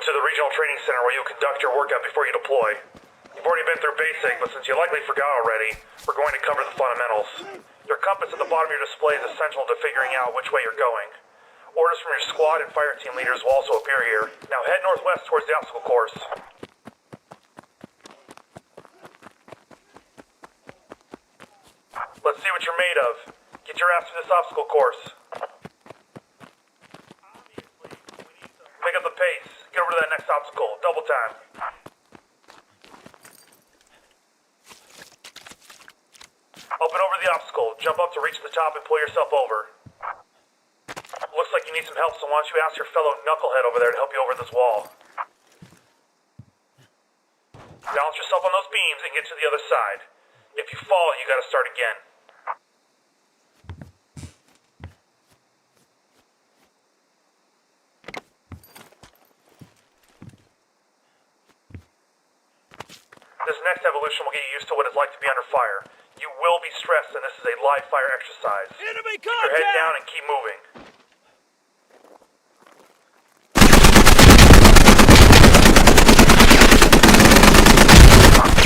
Welcome to the Regional Training Center where you'll conduct your workout before you deploy. You've already been through basic, but since you likely forgot already, we're going to cover the fundamentals. Your compass at the bottom of your display is essential to figuring out which way you're going. Orders from your squad and fire team leaders will also appear here. Now head northwest towards the obstacle course. Let's see what you're made of. Get your ass to this obstacle course. Pick up the pace. Get over to that next obstacle. Double time. Open over the obstacle. Jump up to reach the top and pull yourself over. Looks like you need some help, so why don't you ask your fellow knucklehead over there to help you over this wall. Balance yourself on those beams and get to the other side. If you fall, you gotta start again. This next evolution will get you used to what it's like to be under fire. You will be stressed, and this is a live fire exercise. Enemy Keep your head down and keep moving.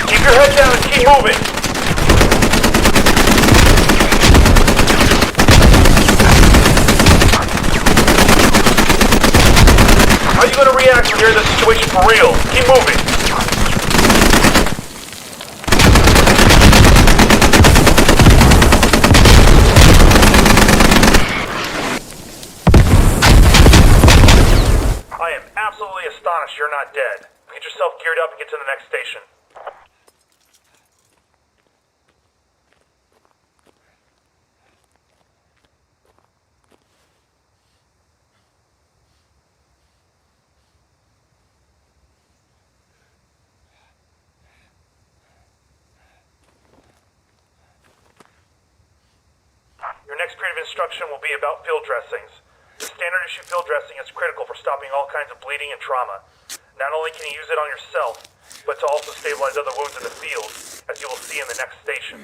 Keep your head down and keep moving. How are you going to react when you're in this situation for real? Keep moving. I am absolutely astonished you're not dead. Get yourself geared up and get to the next station. Your next period of instruction will be about field dressings. The standard issue field dressing is critical for stopping all kinds of bleeding and trauma. Not only can you use it on yourself, but to also stabilize other wounds in the field, as you will see in the next station.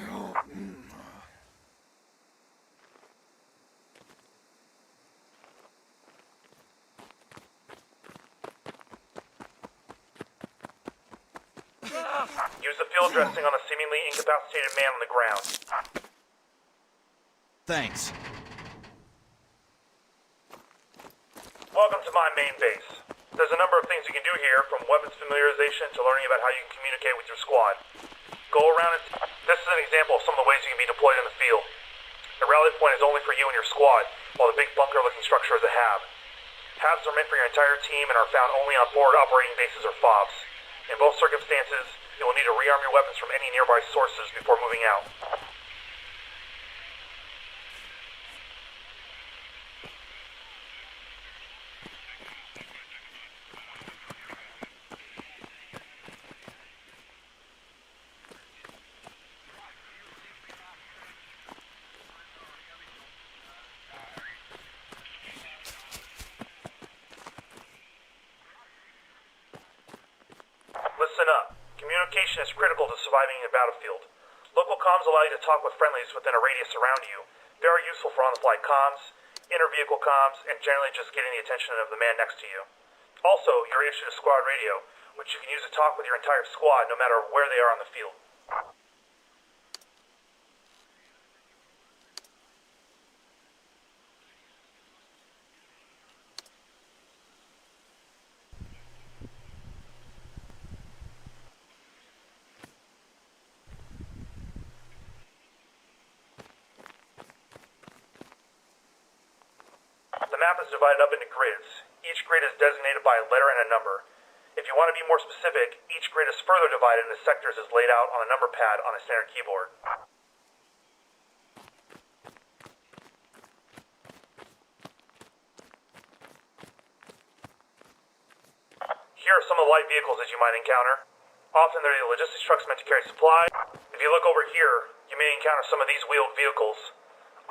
Use the field dressing on a seemingly incapacitated man on the ground. Thanks. Welcome to my main base. There's a number of things you can do here, from weapons familiarization to learning about how you can communicate with your squad. Go around and... This is an example of some of the ways you can be deployed in the field. The rally point is only for you and your squad, while the big bunker-looking structure is a hab. Habs are meant for your entire team and are found only on forward operating bases or FOBs. In both circumstances, you will need to rearm your weapons from any nearby sources before moving out. Listen up. Communication is critical to surviving in the battlefield. Local comms allow you to talk with friendlies within a radius around you. They are useful for on-the-fly comms, inter-vehicle comms, and generally just getting the attention of the man next to you. Also, you're issued a squad radio, which you can use to talk with your entire squad no matter where they are on the field. The map is divided up into grids. Each grid is designated by a letter and a number. If you want to be more specific, each grid is further divided into sectors as laid out on a number pad on a standard keyboard. Here are some of the light vehicles that you might encounter. Often they're the logistics trucks meant to carry supply. If you look over here, you may encounter some of these wheeled vehicles.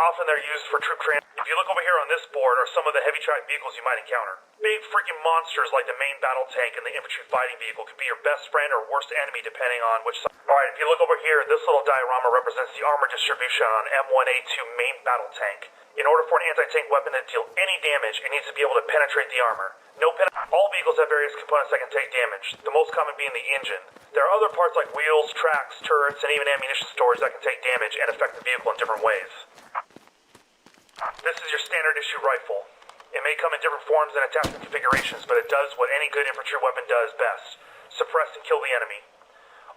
Often they're used for troop training. If you look over here on this board are some of the heavy tracked vehicles you might encounter. Big freaking monsters like the main battle tank and the infantry fighting vehicle could be your best friend or worst enemy depending on which side. Alright, if you look over here, this little diorama represents the armor distribution on M1A2 main battle tank. In order for an anti-tank weapon to deal any damage, it needs to be able to penetrate the armor. All vehicles have various components that can take damage, the most common being the engine. There are other parts like wheels, tracks, turrets, and even ammunition storage that can take damage and affect the vehicle in different ways. This is your standard issue rifle. It may come in different forms and attachment configurations, but it does what any good infantry weapon does best: suppress and kill the enemy.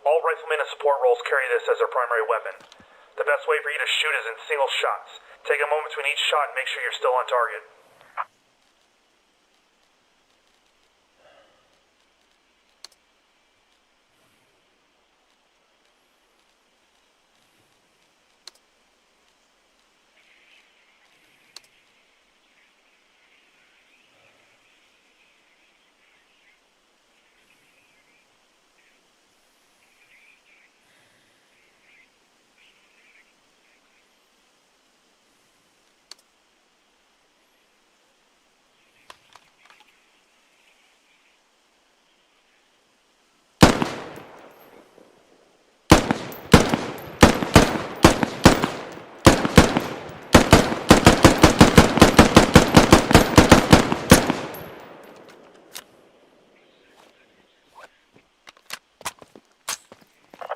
All riflemen and support roles carry this as their primary weapon. The best way for you to shoot is in single shots. Take a moment between each shot and make sure you're still on target.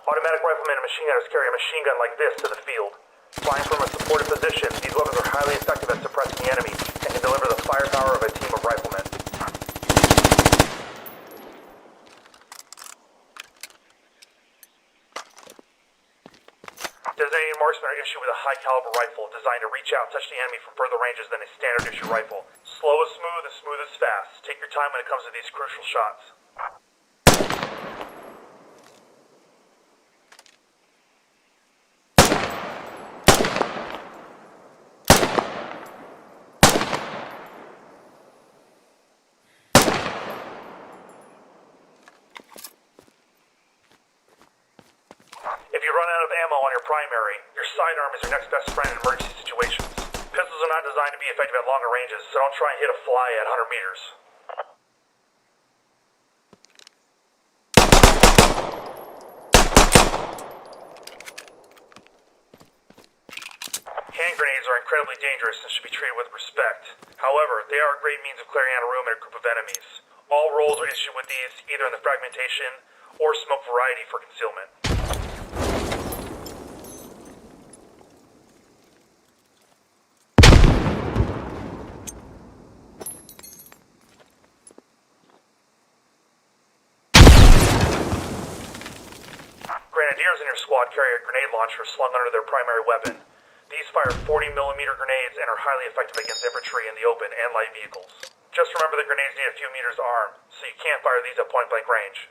Automatic riflemen and machine gunners carry a machine gun like this to the field. Flying from a supported position, these weapons are highly effective at suppressing the enemy and can deliver the firepower of a team of riflemen. Designated marksmen are issued with a high-caliber rifle designed to reach out and touch the enemy from further ranges than a standard issue rifle. Slow is smooth is fast. Take your time when it comes to these crucial shots. If you run out of ammo on your primary, your sidearm is your next best friend in emergency situations. Pistols are not designed to be effective at longer ranges, so don't try and hit a fly at 100 meters. Hand grenades are incredibly dangerous and should be treated with respect. However, they are a great means of clearing out a room and a group of enemies. All roles are issued with these, either in the fragmentation or smoke variety for concealment. Grenadiers in your squad carry a grenade launcher slung under their primary weapon. These fire 40mm grenades and are highly effective against infantry in the open and light vehicles. Just remember the grenades need a few meters to arm, so you can't fire these at point-blank range.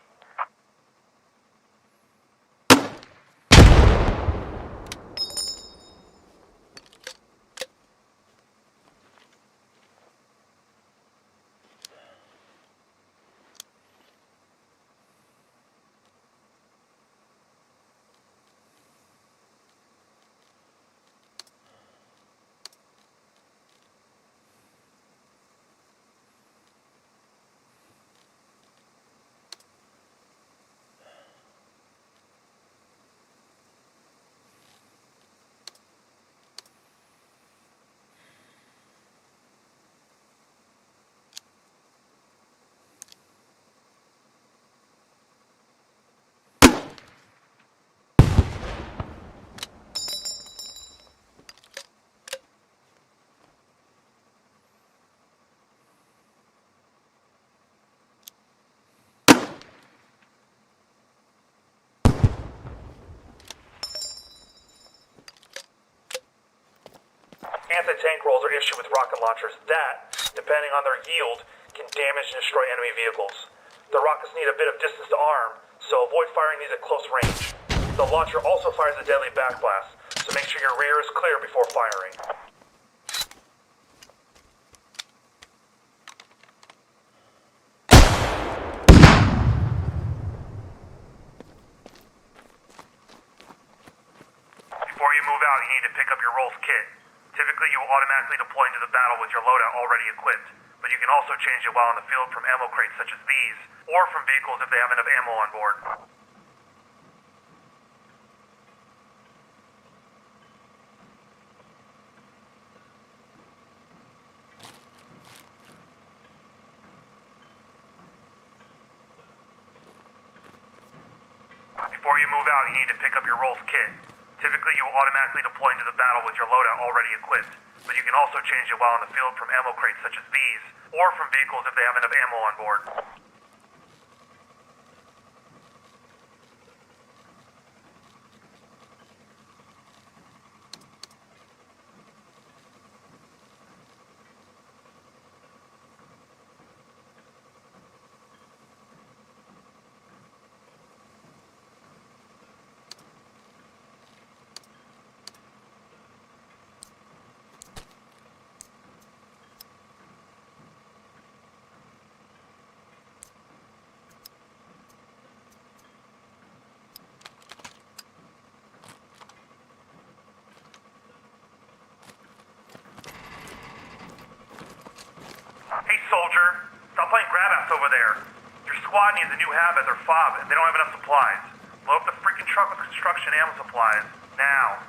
Anti-tank rolls are issued with rocket launchers that, depending on their yield, can damage and destroy enemy vehicles. The rockets need a bit of distance to arm, so avoid firing these at close range. The launcher also fires a deadly backblast, so make sure your rear is clear before firing. Before you move out, you need to pick up your rolls kit. Typically, you will automatically deploy into the battle with your loadout already equipped, but you can also change it while on the field from ammo crates such as these, or from vehicles if they have enough ammo on board. Before you move out, you need to pick up your Rolls kit. Typically, you will automatically deploy into the battle with your loadout already equipped, but you can also change it while on the field from ammo crates such as these, or from vehicles if they have enough ammo on board. Hey, soldier, stop playing grab-ass over there. Your squad needs a new habit or fob, and they don't have enough supplies. Load up the freaking truck with construction ammo supplies. Now.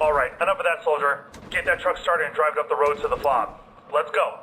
Alright, enough of that, soldier. Get that truck started and drive it up the road to the fob. Let's go.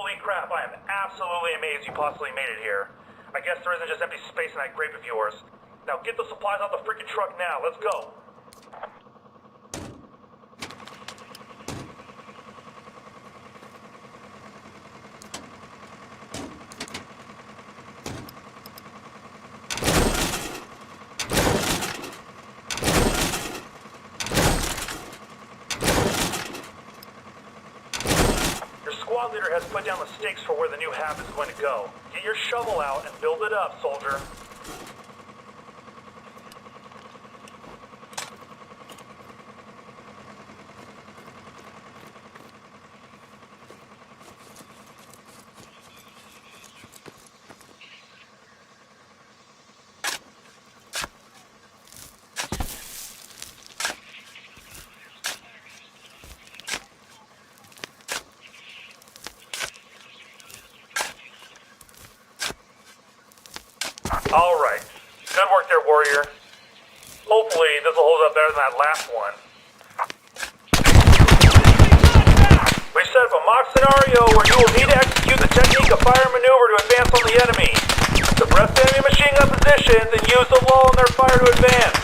Holy crap, I am absolutely amazed you possibly made it here. I guess there isn't just empty space in that grape of yours. Now get the supplies out the freaking truck now, let's go. Squad leader has put down the stakes for where the new hab is going to go. Get your shovel out and build it up, soldier. Alright. Good work there, warrior. Hopefully this will hold up better than that last one. We set up a mock scenario where you will need to execute the technique of fire maneuver to advance on the enemy. Suppress enemy machine gun positions and use the lull in their fire to advance.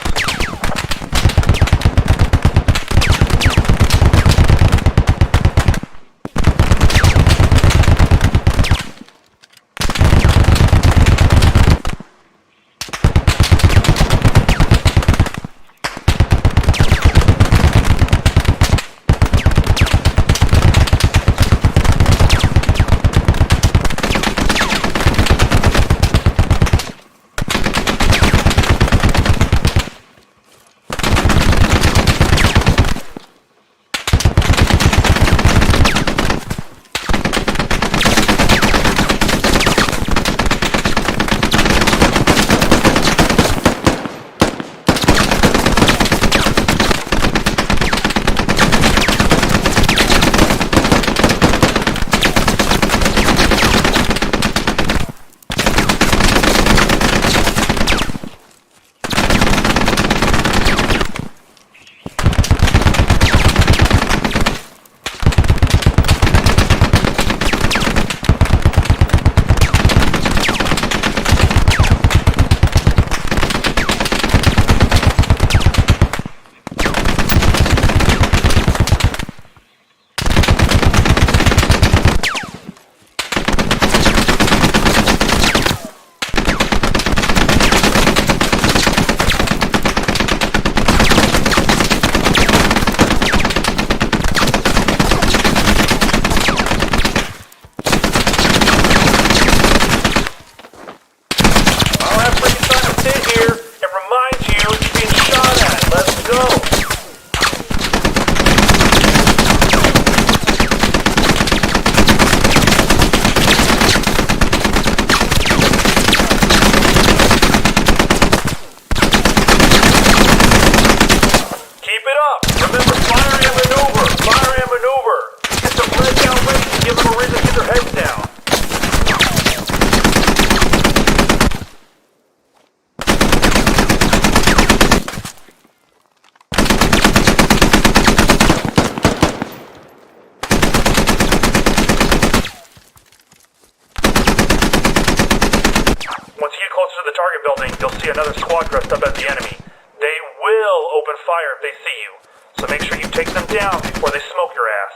You'll see another squad dressed up as the enemy. They will open fire if they see you, so make sure you take them down before they smoke your ass.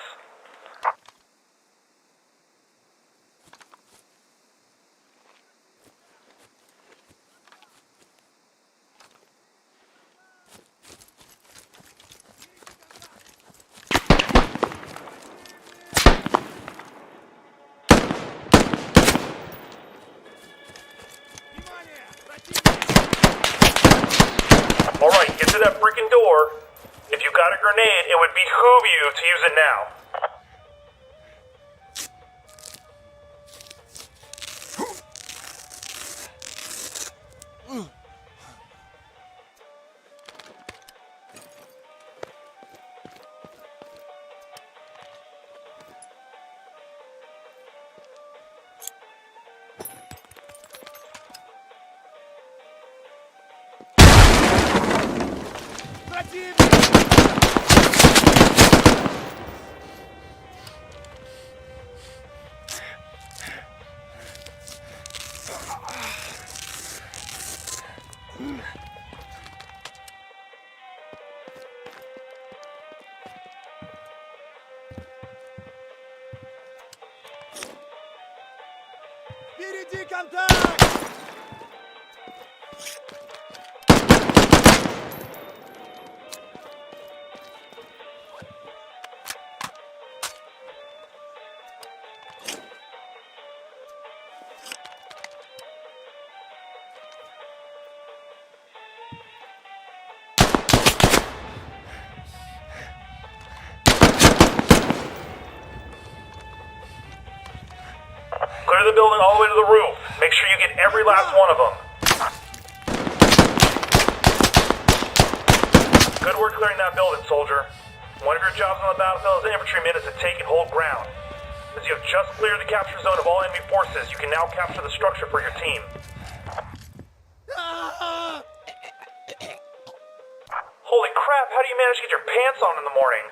Alright, get to that freaking door. If you got a grenade, it would behoove you to use it now. Clear the building all the way to the roof. Make sure you get every last one of them. Good work clearing that building, soldier. One of your jobs on the battlefield as an infantryman is to take and hold ground. As you have just cleared the capture zone of all enemy forces, you can now capture the structure for your team. Holy crap, how do you manage to get your pants on in the morning?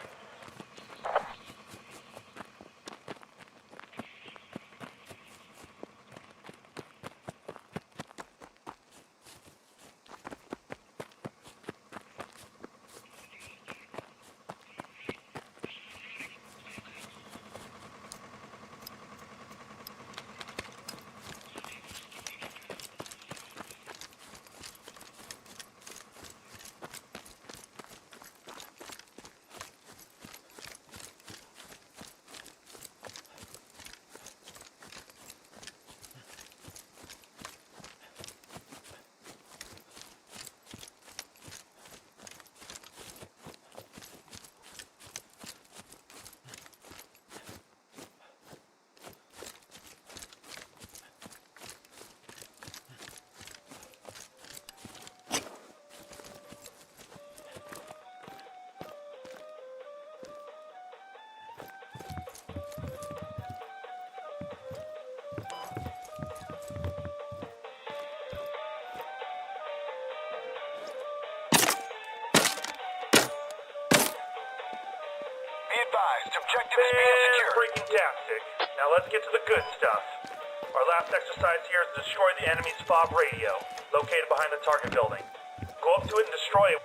Objective is being secured. Freaking-tastic. Now let's get to the good stuff. Our last exercise here is to destroy the enemy's FOB radio, located behind the target building. Go up to it and destroy it.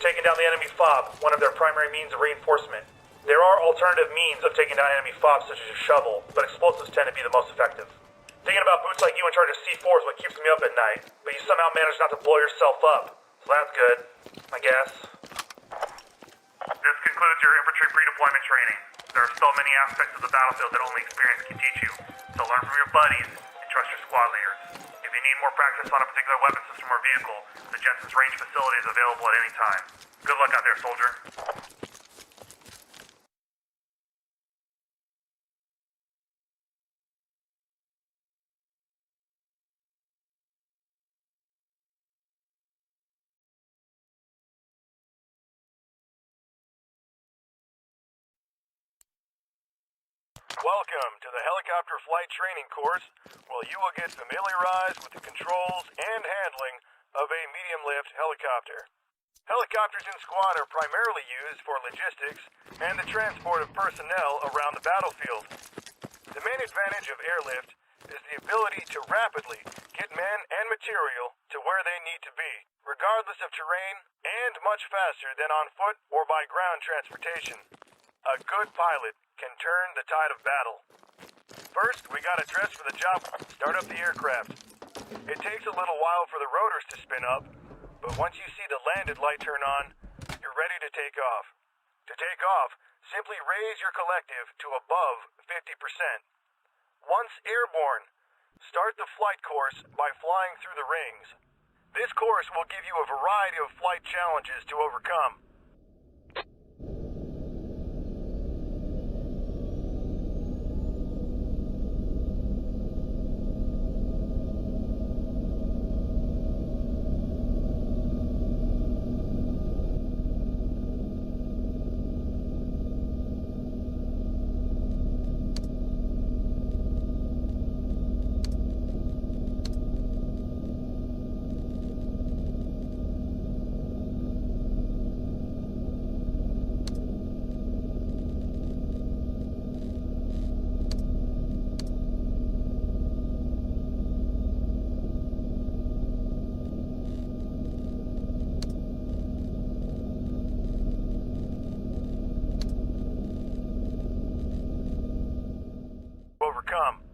Taking down the enemy FOB, one of their primary means of reinforcement. There are alternative means of taking down enemy FOB, such as a shovel, but explosives tend to be the most effective. Thinking about boots like you in charge of C4 is what keeps me up at night, but you somehow manage not to blow yourself up, so that's good, I guess. This concludes your infantry pre-deployment training. There are so many aspects of the battlefield that only experience can teach you, so learn from your buddies and trust your squad leaders. If you need more practice on a particular weapon system or vehicle, the Jensen's range facility is available at any time. Good luck out there, soldier. Welcome to the helicopter flight training course, where you will get familiarized with the controls and handling of a medium-lift helicopter. Helicopters in squad are primarily used for logistics and the transport of personnel around the battlefield. The main advantage of airlift is the ability to rapidly get men and material to where they need to be, regardless of terrain, and much faster than on foot or by ground transportation. A good pilot can turn the tide of battle. First, we gotta dress for the job. Start up the aircraft. It takes a little while for the rotors to spin up, but once you see the landed light turn on, you're ready to take off. To take off, simply raise your collective to above 50%. Once airborne, start the flight course by flying through the rings. This course will give you a variety of flight challenges to overcome. Overcome.